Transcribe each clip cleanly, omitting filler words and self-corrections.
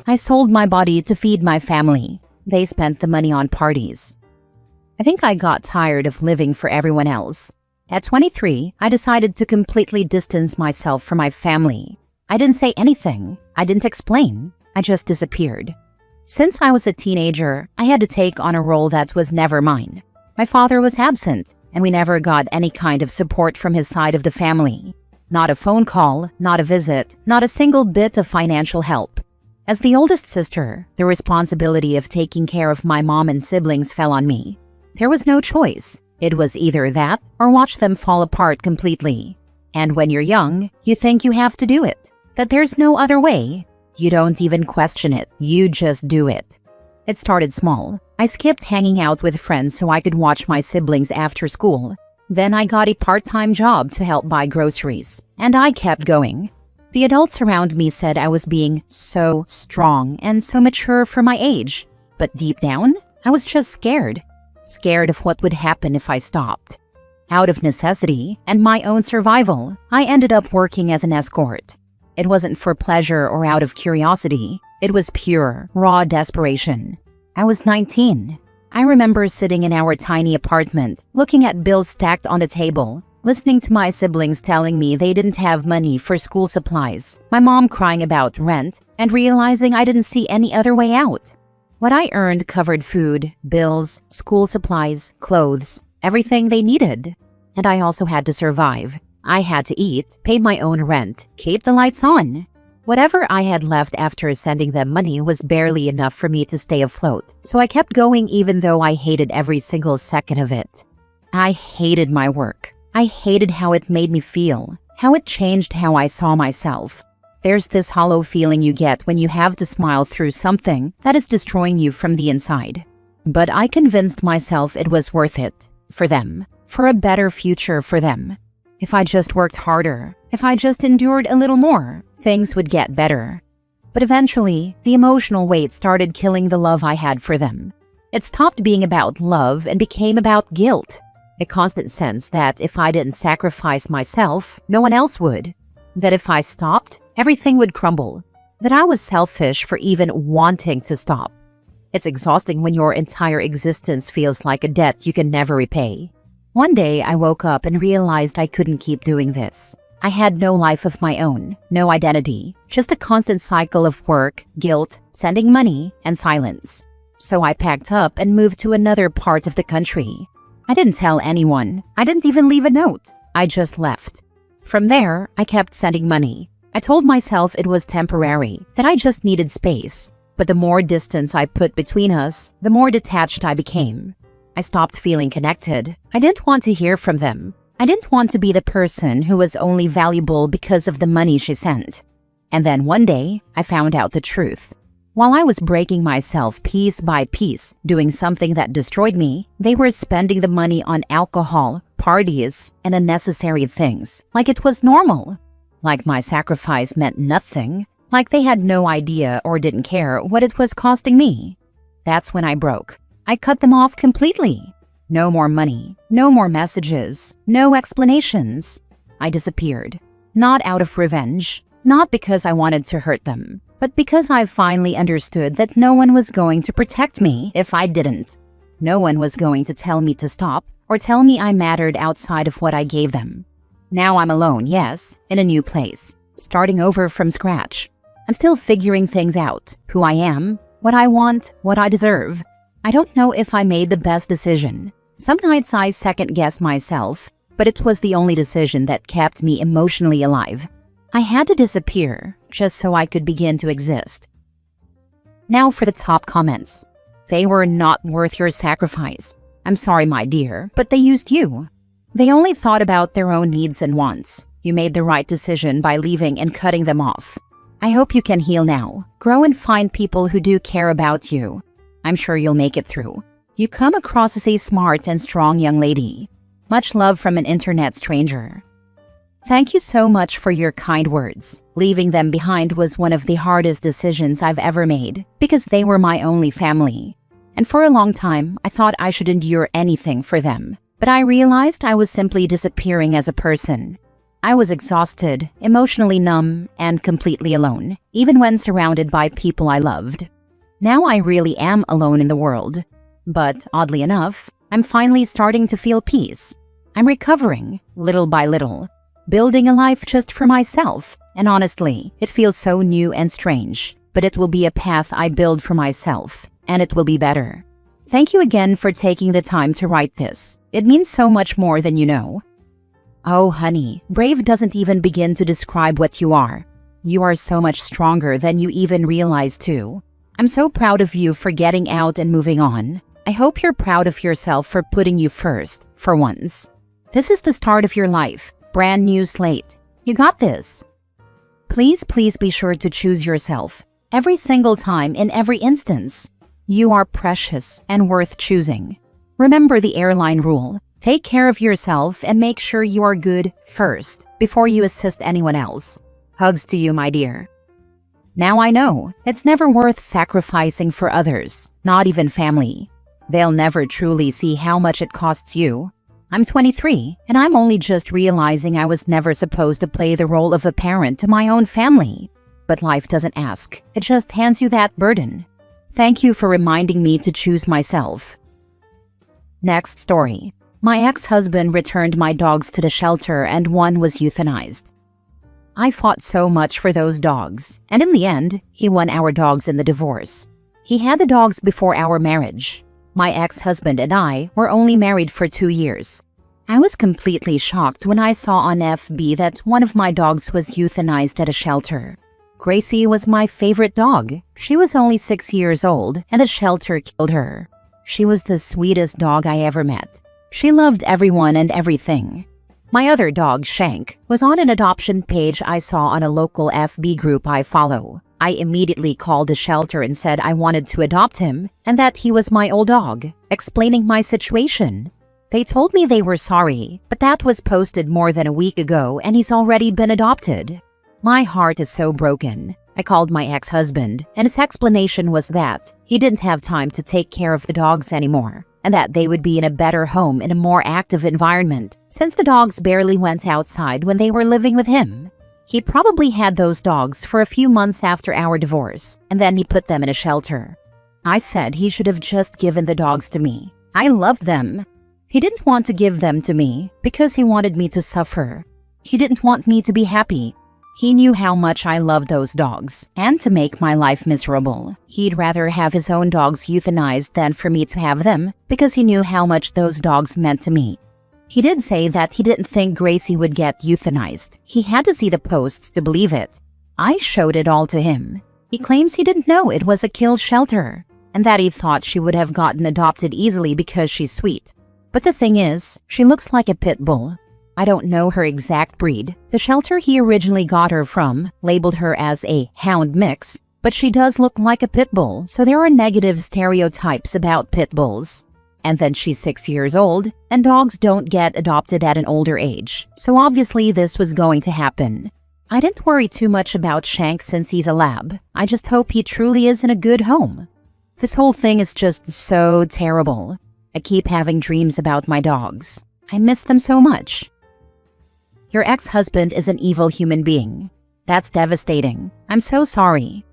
I sold my body to feed my family. They spent the money on parties. I think I got tired of living for everyone else. At 23, I decided to completely distance myself from my family. I didn't say anything. I didn't explain. I just disappeared. Since I was a teenager, I had to take on a role that was never mine. My father was absent, and we never got any kind of support from his side of the family. Not a phone call, not a visit, not a single bit of financial help. As the oldest sister, the responsibility of taking care of my mom and siblings fell on me. There was no choice. It was either that or watch them fall apart completely. And when you're young, you think you have to do it, that there's no other way. You don't even question it, you just do it. It started small. I skipped hanging out with friends so I could watch my siblings after school. Then I got a part-time job to help buy groceries, and I kept going. The adults around me said I was being so strong and so mature for my age. But deep down, I was just scared. Scared of what would happen if I stopped. Out of necessity and my own survival, I ended up working as an escort. It wasn't for pleasure or out of curiosity. It was pure, raw desperation. I was 19. I remember sitting in our tiny apartment, looking at bills stacked on the table, listening to my siblings telling me they didn't have money for school supplies, my mom crying about rent, and realizing I didn't see any other way out. What I earned covered food, bills, school supplies, clothes, everything they needed. And I also had to survive. I had to eat, pay my own rent, keep the lights on. Whatever I had left after sending them money was barely enough for me to stay afloat, so I kept going even though I hated every single second of it. I hated my work. I hated how it made me feel, how it changed how I saw myself. There's this hollow feeling you get when you have to smile through something that is destroying you from the inside. But I convinced myself it was worth it, for them, for a better future for them. If I just worked harder, if I just endured a little more, things would get better. But eventually, the emotional weight started killing the love I had for them. It stopped being about love and became about guilt. A constant sense that if I didn't sacrifice myself, no one else would. That if I stopped, everything would crumble. That I was selfish for even wanting to stop. It's exhausting when your entire existence feels like a debt you can never repay. One day, I woke up and realized I couldn't keep doing this. I had no life of my own, no identity, just a constant cycle of work, guilt, sending money, and silence. So I packed up and moved to another part of the country. I didn't tell anyone. I didn't even leave a note. I just left. From there, I kept sending money. I told myself it was temporary, that I just needed space. But the more distance I put between us, the more detached I became. I stopped feeling connected. I didn't want to hear from them. I didn't want to be the person who was only valuable because of the money she sent. And then one day, I found out the truth. While I was breaking myself piece by piece, doing something that destroyed me, they were spending the money on alcohol, parties, and unnecessary things, like it was normal. Like my sacrifice meant nothing, like they had no idea or didn't care what it was costing me. That's when I broke. I cut them off completely. No more money, no more messages, no explanations. I disappeared. Not out of revenge, not because I wanted to hurt them, but because I finally understood that no one was going to protect me if I didn't. No one was going to tell me to stop or tell me I mattered outside of what I gave them. Now I'm alone, yes, in a new place, starting over from scratch. I'm still figuring things out, who I am, what I want, what I deserve. I don't know if I made the best decision. Some nights I second-guess myself, but it was the only decision that kept me emotionally alive. I had to disappear, just so I could begin to exist. Now for the top comments. They were not worth your sacrifice. I'm sorry, my dear, but they used you. They only thought about their own needs and wants. You made the right decision by leaving and cutting them off. I hope you can heal now, grow and find people who do care about you. I'm sure you'll make it through. You come across as a smart and strong young lady. Much love from an internet stranger. Thank you so much for your kind words. Leaving them behind was one of the hardest decisions I've ever made because they were my only family. And for a long time, I thought I should endure anything for them. But I realized I was simply disappearing as a person. I was exhausted, emotionally numb, and completely alone, even when surrounded by people I loved. Now I really am alone in the world. But oddly enough, I'm finally starting to feel peace. I'm recovering, little by little, building a life just for myself. And honestly, it feels so new and strange, but it will be a path I build for myself, and it will be better. Thank you again for taking the time to write this. It means so much more than you know. Oh, honey, brave doesn't even begin to describe what you are. You are so much stronger than you even realize, too. I'm so proud of you for getting out and moving on. I hope you're proud of yourself for putting you first, for once. This is the start of your life. Brand new slate. You got this. Please be sure to choose yourself. Every single time, in every instance. You are precious and worth choosing. Remember the airline rule. Take care of yourself and make sure you are good first before you assist anyone else. Hugs to you, my dear. Now I know it's never worth sacrificing for others, not even family. They'll never truly see how much it costs you. I'm 23, and I'm only just realizing I was never supposed to play the role of a parent to my own family. But life doesn't ask. It just hands you that burden. Thank you for reminding me to choose myself. Next story. My ex-husband returned my dogs to the shelter and one was euthanized. I fought so much for those dogs, and in the end, he won our dogs in the divorce. He had the dogs before our marriage. My ex-husband and I were only married for 2 years. I was completely shocked when I saw on FB that one of my dogs was euthanized at a shelter. Gracie was my favorite dog. She was only 6 years old, and the shelter killed her. She was the sweetest dog I ever met. She loved everyone and everything. My other dog, Shank, was on an adoption page I saw on a local FB group I follow. I immediately called the shelter and said I wanted to adopt him and that he was my old dog, explaining my situation. They told me they were sorry, but that was posted more than a week ago and he's already been adopted. My heart is so broken. I called my ex-husband, and his explanation was that he didn't have time to take care of the dogs anymore, and that they would be in a better home in a more active environment, since the dogs barely went outside when they were living with him. He probably had those dogs for a few months after our divorce, and then he put them in a shelter. I said he should have just given the dogs to me. I loved them. He didn't want to give them to me because he wanted me to suffer. He didn't want me to be happy. He knew how much I loved those dogs, and to make my life miserable, he'd rather have his own dogs euthanized than for me to have them because he knew how much those dogs meant to me. He did say that he didn't think Gracie would get euthanized. He had to see the posts to believe it. I showed it all to him. He claims he didn't know it was a kill shelter, and that he thought she would have gotten adopted easily because she's sweet. But the thing is, she looks like a pit bull. I don't know her exact breed. The shelter he originally got her from labeled her as a hound mix, but she does look like a pit bull, so there are negative stereotypes about pit bulls. And then she's 6 years old, and dogs don't get adopted at an older age, so obviously this was going to happen. I didn't worry too much about Shank since he's a lab. I just hope he truly is in a good home. This whole thing is just so terrible. I keep having dreams about my dogs. I miss them so much. Your ex-husband is an evil human being. That's devastating. I'm so sorry.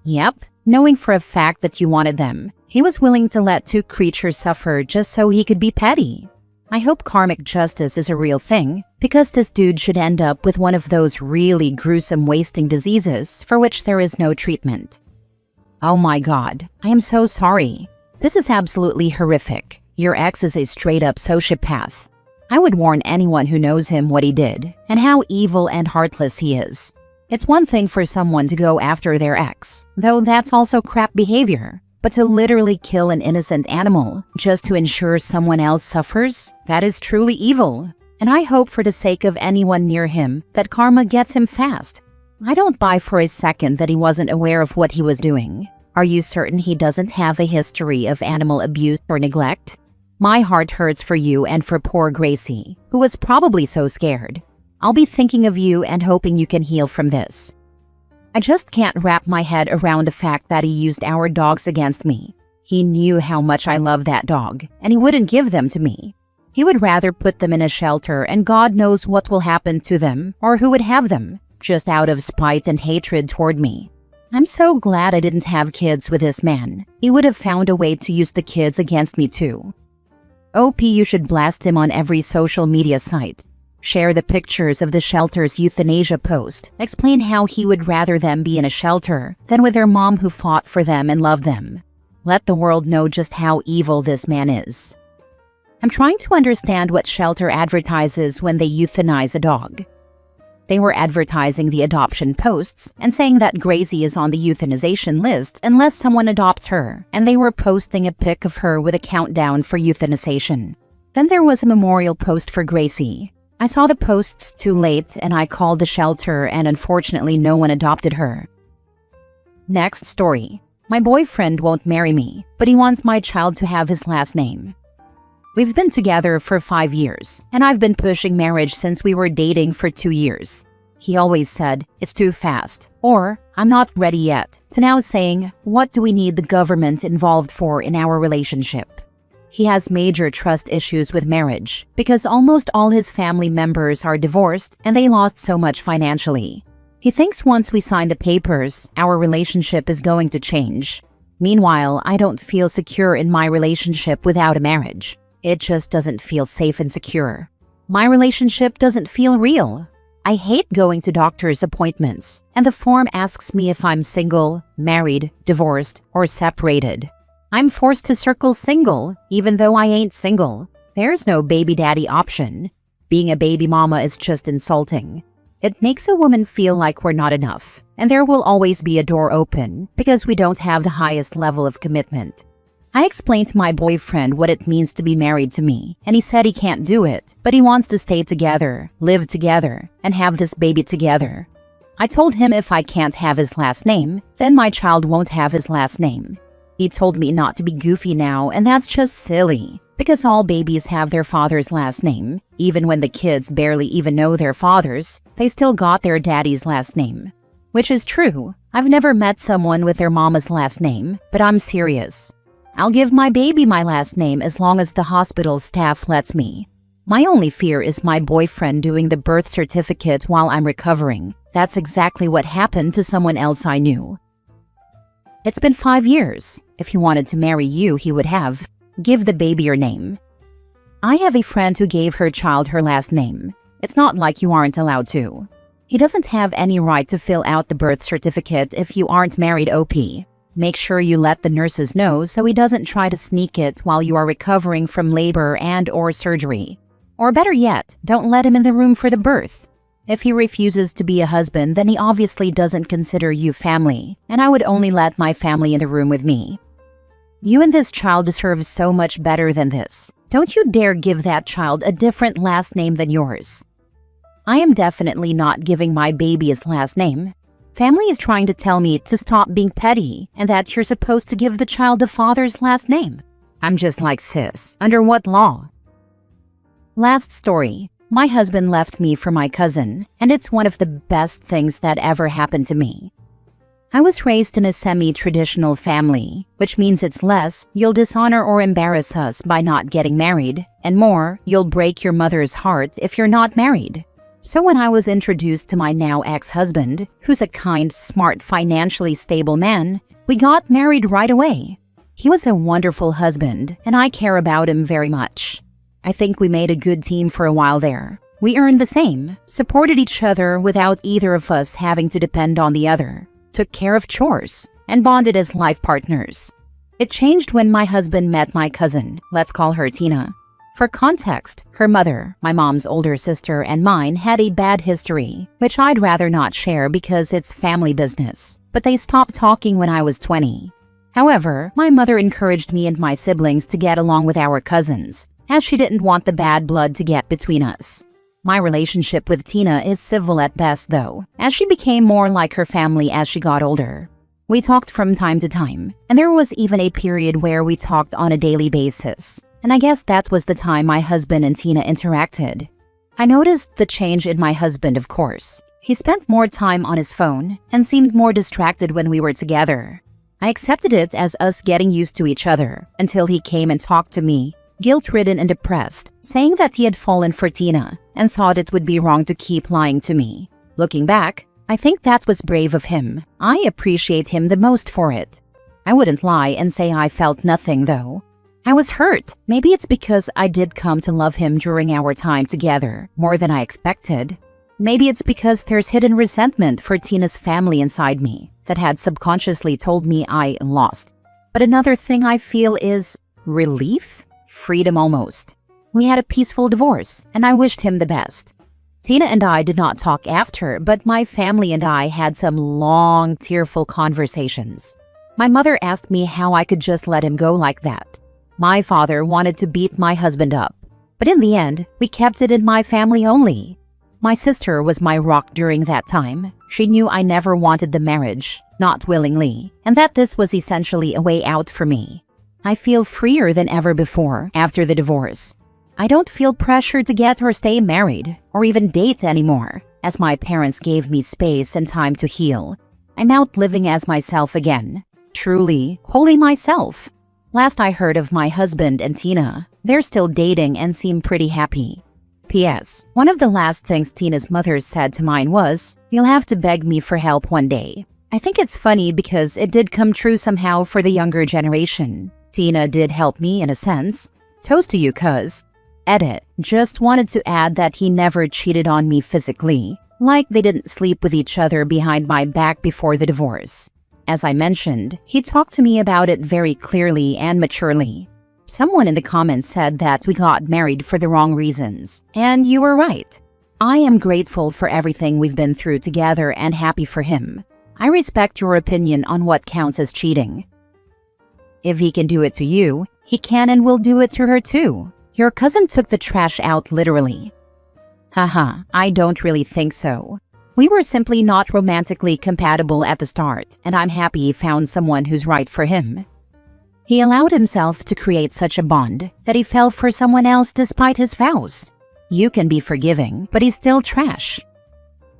Yep, knowing for a fact that you wanted them, he was willing to let 2 creatures suffer just so he could be petty. I hope karmic justice is a real thing, because this dude should end up with one of those really gruesome wasting diseases for which there is no treatment. Oh my God, I am so sorry. This is absolutely horrific. Your ex is a straight-up sociopath. I would warn anyone who knows him what he did, and how evil and heartless he is. It's one thing for someone to go after their ex, though that's also crap behavior. But to literally kill an innocent animal just to ensure someone else suffers, that is truly evil. And I hope for the sake of anyone near him that karma gets him fast. I don't buy for a second that he wasn't aware of what he was doing. Are you certain he doesn't have a history of animal abuse or neglect? My heart hurts for you and for poor Gracie, who was probably so scared. I'll be thinking of you and hoping you can heal from this. I just can't wrap my head around the fact that he used our dogs against me. He knew how much I love that dog, and he wouldn't give them to me. He would rather put them in a shelter and God knows what will happen to them or who would have them, just out of spite and hatred toward me. I'm so glad I didn't have kids with this man. He would have found a way to use the kids against me too. OP, you should blast him on every social media site. Share the pictures of the shelter's euthanasia post. Explain how he would rather them be in a shelter than with their mom who fought for them and loved them. Let the world know just how evil this man is. I'm trying to understand what shelter advertises when they euthanize a dog. They were advertising the adoption posts and saying that Gracie is on the euthanization list unless someone adopts her, and they were posting a pic of her with a countdown for euthanization. Then there was a memorial post for Gracie. I saw the posts too late and I called the shelter and unfortunately no one adopted her. Next story. My boyfriend won't marry me, but he wants my child to have his last name. We've been together for 5 years, and I've been pushing marriage since we were dating for 2 years. He always said, it's too fast, or I'm not ready yet, to now saying, what do we need the government involved for in our relationship? He has major trust issues with marriage because almost all his family members are divorced and they lost so much financially. He thinks once we sign the papers, our relationship is going to change. Meanwhile, I don't feel secure in my relationship without a marriage. It just doesn't feel safe and secure. My relationship doesn't feel real. I hate going to doctor's appointments, and the form asks me if I'm single, married, divorced, or separated. I'm forced to circle single, even though I ain't single. There's no baby daddy option. Being a baby mama is just insulting. It makes a woman feel like we're not enough, and there will always be a door open because we don't have the highest level of commitment. I explained to my boyfriend what it means to be married to me, and he said he can't do it, but he wants to stay together, live together, and have this baby together. I told him if I can't have his last name, then my child won't have his last name. He told me not to be goofy now, and that's just silly, because all babies have their father's last name. Even when the kids barely even know their fathers, they still got their daddy's last name. Which is true. I've never met someone with their mama's last name, but I'm serious. I'll give my baby my last name as long as the hospital staff lets me. My only fear is my boyfriend doing the birth certificate while I'm recovering. That's exactly what happened to someone else I knew. It's been 5 years. If he wanted to marry you, he would have. Give the baby your name. I have a friend who gave her child her last name. It's not like you aren't allowed to. He doesn't have any right to fill out the birth certificate if you aren't married, OP. Make sure you let the nurses know so he doesn't try to sneak it while you are recovering from labor and/or surgery. Or better yet, don't let him in the room for the birth. If he refuses to be a husband, then he obviously doesn't consider you family, and I would only let my family in the room with me. You and this child deserve so much better than this. Don't you dare give that child a different last name than yours. I am definitely not giving my baby his last name. Family is trying to tell me to stop being petty and that you're supposed to give the child the father's last name. I'm just like, sis, under what law? Last story. My husband left me for my cousin, and it's one of the best things that ever happened to me. I was raised in a semi-traditional family, which means it's less, you'll dishonor or embarrass us by not getting married, and more, you'll break your mother's heart if you're not married. So when I was introduced to my now ex-husband, who's a kind, smart, financially stable man, we got married right away. He was a wonderful husband, and I care about him very much. I think we made a good team for a while there. We earned the same, supported each other without either of us having to depend on the other, took care of chores, and bonded as life partners. It changed when my husband met my cousin, let's call her Tina. For context, her mother, my mom's older sister, and mine had a bad history, which I'd rather not share because it's family business, but they stopped talking when I was 20. However, my mother encouraged me and my siblings to get along with our cousins, as she didn't want the bad blood to get between us. My relationship with Tina is civil at best though, as she became more like her family as she got older. We talked from time to time, and there was even a period where we talked on a daily basis. And I guess that was the time my husband and Tina interacted. I noticed the change in my husband, of course. He spent more time on his phone and seemed more distracted when we were together. I accepted it as us getting used to each other until he came and talked to me, guilt-ridden and depressed, saying that he had fallen for Tina and thought it would be wrong to keep lying to me. Looking back, I think that was brave of him. I appreciate him the most for it. I wouldn't lie and say I felt nothing, though. I was hurt. Maybe it's because I did come to love him during our time together more than I expected. Maybe it's because there's hidden resentment for Tina's family inside me that had subconsciously told me I lost. But another thing I feel is relief? Freedom almost. We had a peaceful divorce, and I wished him the best. Tina and I did not talk after, but my family and I had some long, tearful conversations. My mother asked me how I could just let him go like that. My father wanted to beat my husband up, but in the end, we kept it in my family only. My sister was my rock during that time. She knew I never wanted the marriage, not willingly, and that this was essentially a way out for me. I feel freer than ever before after the divorce. I don't feel pressure to get or stay married, or even date anymore, as my parents gave me space and time to heal. I'm out living as myself again. Truly, wholly myself. Last I heard of my husband and Tina, they're still dating and seem pretty happy. P.S. One of the last things Tina's mother said to mine was, "You'll have to beg me for help one day." I think it's funny because it did come true somehow for the younger generation. Tina did help me in a sense. Toast to you, cuz. Edit. Just wanted to add that he never cheated on me physically. Like they didn't sleep with each other behind my back before the divorce. As I mentioned, he talked to me about it very clearly and maturely. Someone in the comments said that we got married for the wrong reasons. And you were right. I am grateful for everything we've been through together and happy for him. I respect your opinion on what counts as cheating. If he can do it to you, he can and will do it to her too. Your cousin took the trash out literally. Haha, I don't really think so. We were simply not romantically compatible at the start, and I'm happy he found someone who's right for him. He allowed himself to create such a bond that he fell for someone else despite his vows. You can be forgiving, but he's still trash.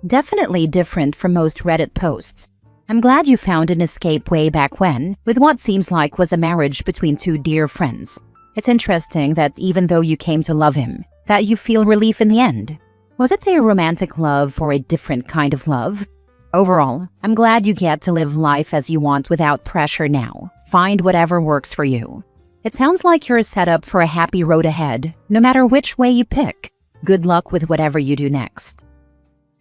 Definitely different from most Reddit posts. I'm glad you found an escape way back when, with what seems like was a marriage between two dear friends. It's interesting that even though you came to love him, that you feel relief in the end. Was it a romantic love or a different kind of love? Overall, I'm glad you get to live life as you want without pressure now. Find whatever works for you. It sounds like you're set up for a happy road ahead, no matter which way you pick. Good luck with whatever you do next.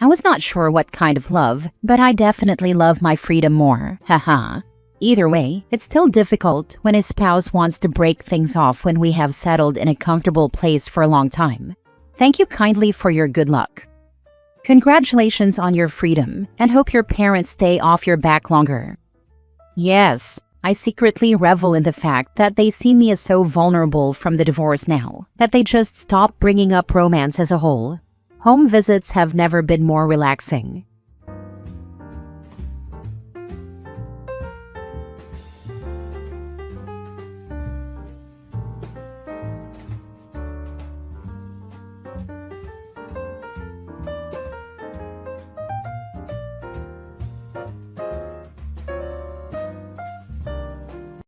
I was not sure what kind of love, but I definitely love my freedom more. Haha. Either way, it's still difficult when a spouse wants to break things off when we have settled in a comfortable place for a long time. Thank you kindly for your good luck. Congratulations on your freedom, and hope your parents stay off your back longer. Yes, I secretly revel in the fact that they see me as so vulnerable from the divorce now, that they just stop bringing up romance as a whole. Home visits have never been more relaxing.